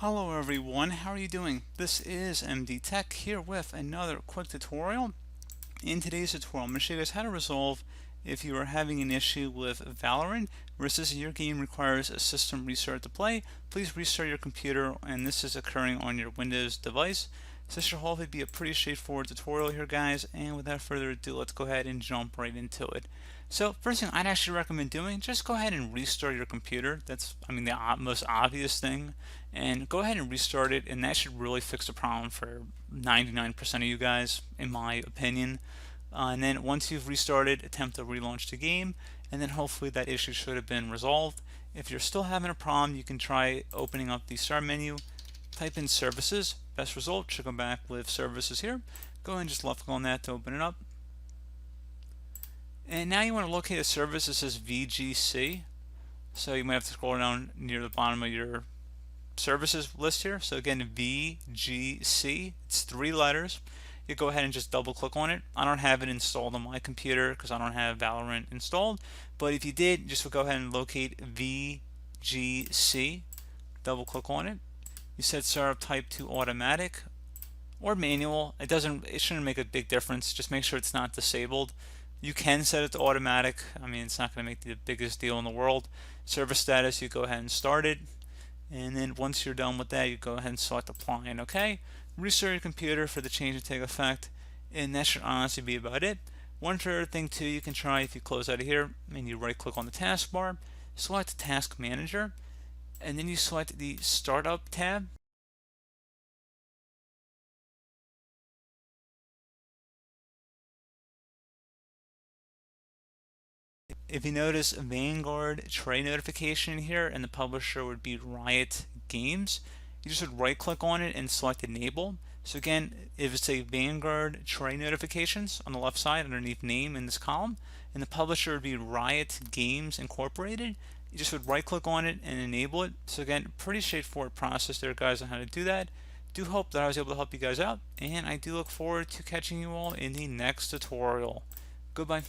Hello everyone, how are you doing? This is MD Tech here with another quick tutorial. In today's tutorial, I'm going to show you guys how to resolve if you are having an issue with Valorant versus your game requires a system restart to play. Please restart your computer, and this is occurring on your Windows device. So this should hopefully be a pretty straightforward tutorial here, guys, and without further ado, let's go ahead and jump right into it. So first thing I'd actually recommend doing, just go ahead and restart your computer. That's, the most obvious thing. And go ahead and restart it, and that should really fix the problem for 99% of you guys, in my opinion. And then once you've restarted, attempt to relaunch the game, and then hopefully that issue should have been resolved. If you're still having a problem, you can try opening up the start menu, type in services. Best result should come back with services here. Go ahead and just left click on that to open it up. And now you want to locate a service that says VGC. So you might have to scroll down near the bottom of your services list here. So again, VGC, it's 3 letters. You go ahead and just double click on it. I don't have it installed on my computer because I don't have Valorant installed, but if you did, just go ahead and locate VGC, double click on it. You set startup type to automatic or manual. It shouldn't make a big difference. Just make sure it's not disabled. You can set it to automatic. It's not going to make the biggest deal in the world. Service status, you go ahead and start it. And then once you're done with that, you go ahead and select apply and OK. Restart your computer for the change to take effect, and that should honestly be about it. One other thing too you can try, if you close out of here and you right click on the taskbar, select Task Manager, and then you select the Startup tab. If you notice Vanguard tray notification here, and the publisher would be Riot Games, you just would right click on it and select enable. So again, if it's a Vanguard tray notifications on the left side underneath name in this column, and the publisher would be Riot Games Incorporated, you just would right click on it and enable it. So again, pretty straightforward process there, guys, on how to do that. Do hope that I was able to help you guys out, and I do look forward to catching you all in the next tutorial. Goodbye.